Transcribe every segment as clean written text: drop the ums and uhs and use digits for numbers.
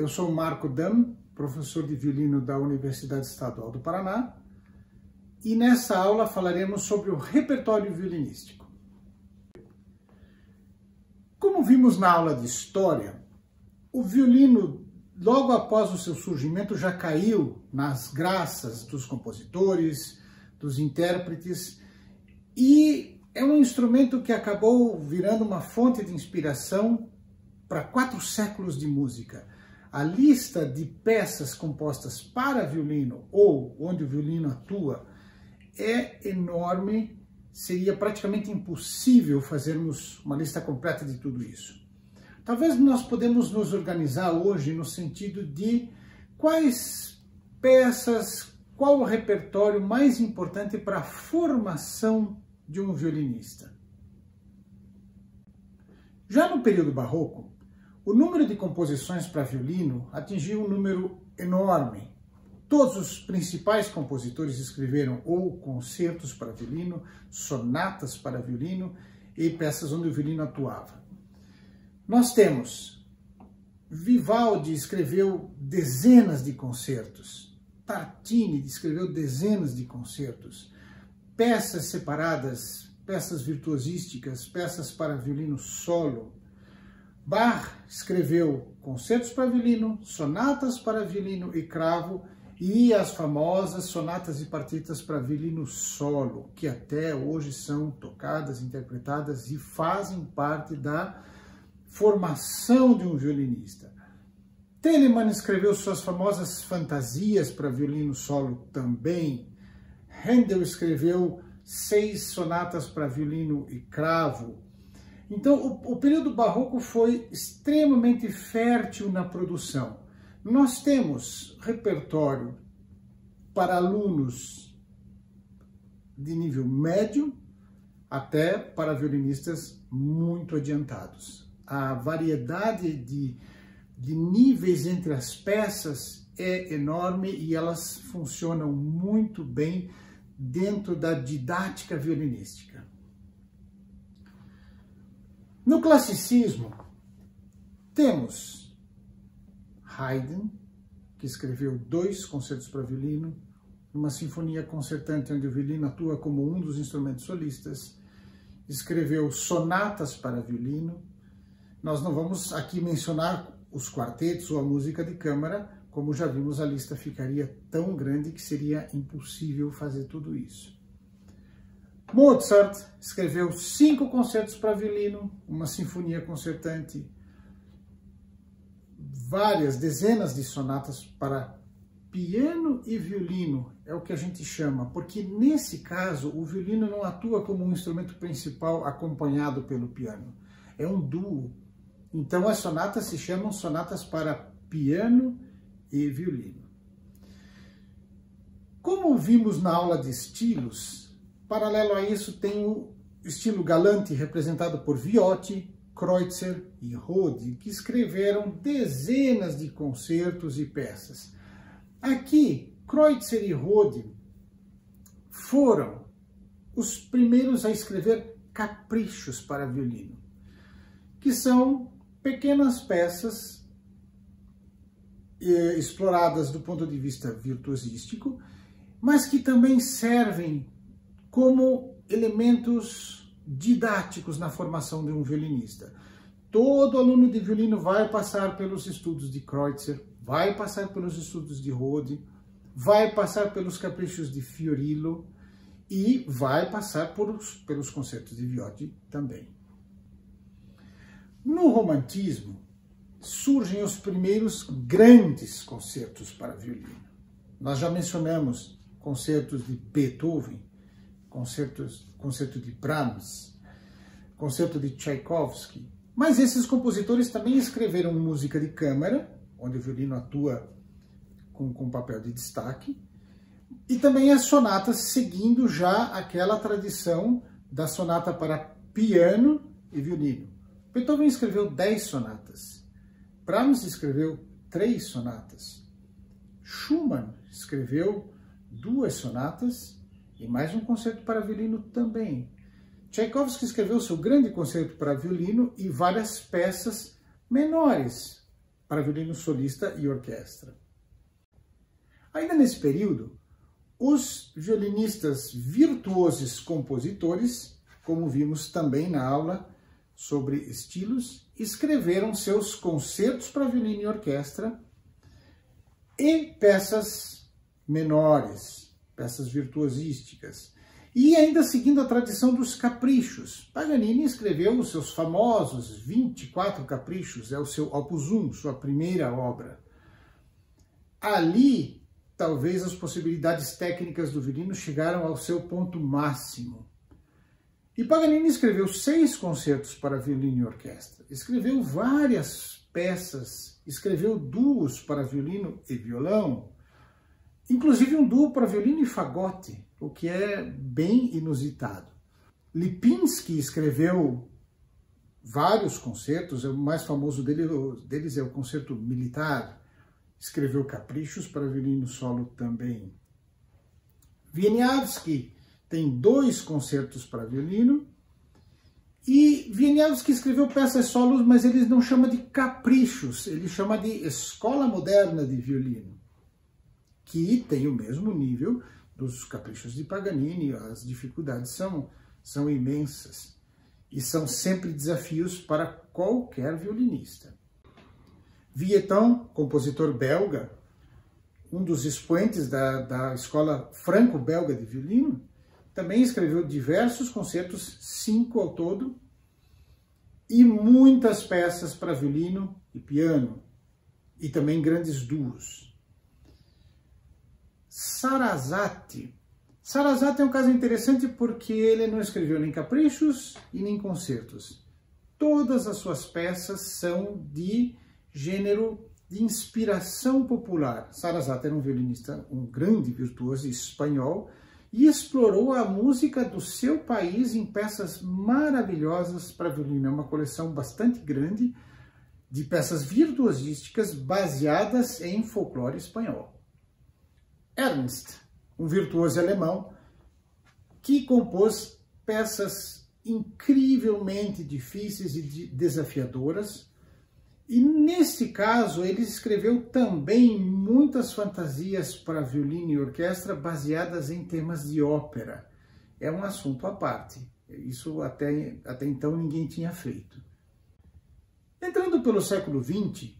Eu sou Marco Dam, professor de violino da Universidade Estadual do Paraná, e nessa aula falaremos sobre o repertório violinístico. Como vimos na aula de História, o violino, logo após o seu surgimento, já caiu nas graças dos compositores, dos intérpretes, e é um instrumento que acabou virando uma fonte de inspiração para 4 séculos de música. A lista de peças compostas para violino ou onde o violino atua é enorme, seria praticamente impossível fazermos uma lista completa de tudo isso. Talvez nós podemos nos organizar hoje no sentido de quais peças, qual o repertório mais importante para a formação de um violinista. Já no período barroco, o número de composições para violino atingiu um número enorme. Todos os principais compositores escreveram ou concertos para violino, sonatas para violino e peças onde o violino atuava. Nós temos Vivaldi escreveu dezenas de concertos, Tartini escreveu dezenas de concertos, peças separadas, peças virtuosísticas, peças para violino solo. Bach escreveu concertos para violino, sonatas para violino e cravo e as famosas sonatas e partitas para violino solo, que até hoje são tocadas, interpretadas e fazem parte da formação de um violinista. Telemann escreveu suas famosas fantasias para violino solo também. Handel escreveu 6 sonatas para violino e cravo. Então, o período barroco foi extremamente fértil na produção. Nós temos repertório para alunos de nível médio até para violinistas muito adiantados. A variedade de níveis entre as peças é enorme e elas funcionam muito bem dentro da didática violinística. No classicismo, temos Haydn, que escreveu 2 concertos para violino, uma sinfonia concertante onde o violino atua como um dos instrumentos solistas, escreveu sonatas para violino. Nós não vamos aqui mencionar os quartetos ou a música de câmara, como já vimos, a lista ficaria tão grande que seria impossível fazer tudo isso. Mozart escreveu 5 concertos para violino, uma sinfonia concertante, várias dezenas de sonatas para piano e violino, é o que a gente chama, porque nesse caso o violino não atua como um instrumento principal acompanhado pelo piano, é um duo. Então as sonatas se chamam sonatas para piano e violino. Como vimos na aula de estilos, paralelo a isso tem o estilo galante representado por Viotti, Kreutzer e Rode, que escreveram dezenas de concertos e peças. Aqui, Kreutzer e Rode foram os primeiros a escrever caprichos para violino, que são pequenas peças exploradas do ponto de vista virtuosístico, mas que também servem como elementos didáticos na formação de um violinista. Todo aluno de violino vai passar pelos estudos de Kreutzer, vai passar pelos estudos de Rode, vai passar pelos caprichos de Fiorillo e vai passar pelos concertos de Viotti também. No romantismo, surgem os primeiros grandes concertos para violino. Nós já mencionamos concertos de Beethoven, concerto de Brahms, concerto de Tchaikovsky, mas esses compositores também escreveram música de câmara, onde o violino atua com papel de destaque, e também as sonatas seguindo já aquela tradição da sonata para piano e violino. Beethoven escreveu 10 sonatas, Brahms escreveu 3 sonatas, Schumann escreveu 2 sonatas e mais um concerto para violino também. Tchaikovsky escreveu seu grande concerto para violino e várias peças menores, para violino solista e orquestra. Ainda nesse período, os violinistas virtuosos compositores, como vimos também na aula sobre estilos, escreveram seus concertos para violino e orquestra e peças menores, peças virtuosísticas. E ainda seguindo a tradição dos caprichos, Paganini escreveu os seus famosos 24 caprichos, é o seu Opus 1, sua primeira obra. Ali, talvez as possibilidades técnicas do violino chegaram ao seu ponto máximo. E Paganini escreveu 6 concertos para violino e orquestra, escreveu várias peças, escreveu duos para violino e violão, inclusive um duo para violino e fagote, o que é bem inusitado. Lipinski escreveu vários concertos, o mais famoso deles é o Concerto Militar, escreveu caprichos para violino solo também. Wieniawski tem 2 concertos para violino, e Wieniawski escreveu peças solos, mas ele não chama de caprichos, ele chama de escola moderna de violino, que tem o mesmo nível dos caprichos de Paganini. As dificuldades são imensas e são sempre desafios para qualquer violinista. Vieuxtemps, compositor belga, um dos expoentes da escola franco-belga de violino, também escreveu diversos concertos, 5 ao todo, e muitas peças para violino e piano, e também grandes duos. Sarasate é um caso interessante porque ele não escreveu nem caprichos e nem concertos. Todas as suas peças são de gênero de inspiração popular. Sarasate era um violinista, um grande virtuoso espanhol, e explorou a música do seu país em peças maravilhosas para violino. É uma coleção bastante grande de peças virtuosísticas baseadas em folclore espanhol. Ernst, um virtuoso alemão, que compôs peças incrivelmente difíceis e desafiadoras, e nesse caso ele escreveu também muitas fantasias para violino e orquestra baseadas em temas de ópera. É um assunto à parte, isso até então ninguém tinha feito. Entrando pelo século XX,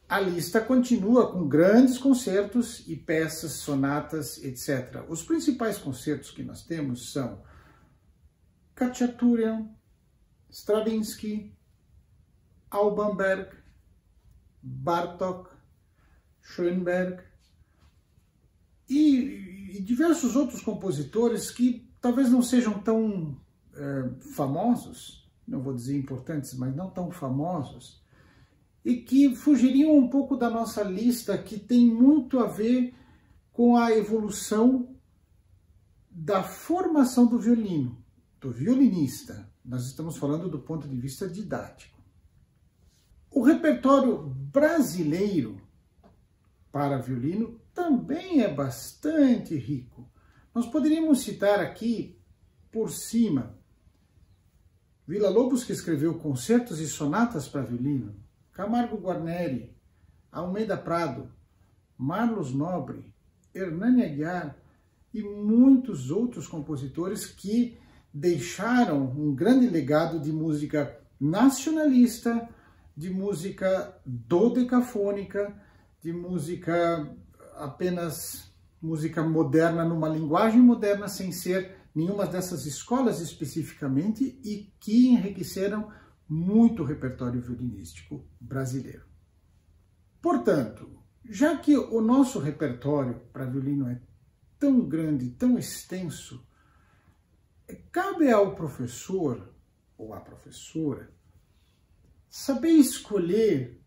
a lista continua com grandes concertos e peças, sonatas, etc. Os principais concertos que nós temos são Khachaturian, Stravinsky, Alban Berg, Bartók, Schoenberg e diversos outros compositores que talvez não sejam tão famosos, não vou dizer importantes, mas não tão famosos, e que fugiriam um pouco da nossa lista, que tem muito a ver com a evolução da formação do violino, do violinista. Nós estamos falando do ponto de vista didático. O repertório brasileiro para violino também é bastante rico. Nós poderíamos citar aqui, por cima, Villa-Lobos, que escreveu concertos e sonatas para violino, Camargo Guarneri, Almeida Prado, Marlos Nobre, Hernani Aguiar e muitos outros compositores que deixaram um grande legado de música nacionalista, de música dodecafônica, de música apenas música moderna, numa linguagem moderna, sem ser nenhuma dessas escolas especificamente, e que enriqueceram muito o repertório violinístico brasileiro. Portanto, já que o nosso repertório para violino é tão grande, tão extenso, cabe ao professor ou à professora saber escolher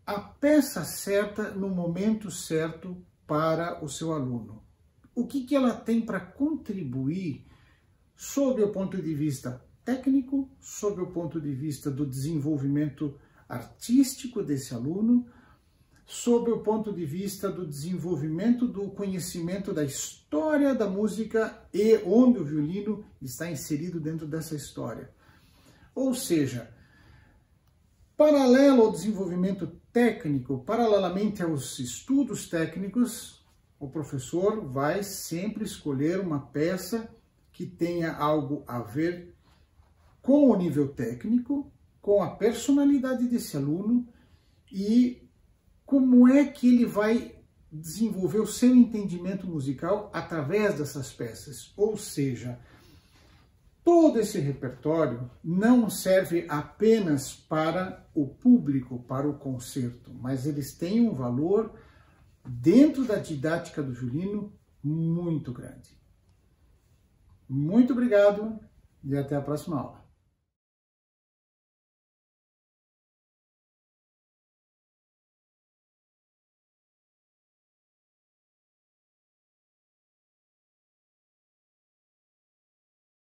a peça certa no momento certo para o seu aluno. O que ela tem para contribuir sob o ponto de vista técnico, sob o ponto de vista do desenvolvimento artístico desse aluno, sob o ponto de vista do desenvolvimento do conhecimento da história da música e onde o violino está inserido dentro dessa história. Ou seja, paralelo ao desenvolvimento técnico, paralelamente aos estudos técnicos, o professor vai sempre escolher uma peça que tenha algo a ver com o nível técnico, com a personalidade desse aluno e como é que ele vai desenvolver o seu entendimento musical através dessas peças. Ou seja, todo esse repertório não serve apenas para o público, para o concerto, mas eles têm um valor dentro da didática do violino muito grande. Muito obrigado e até a próxima aula.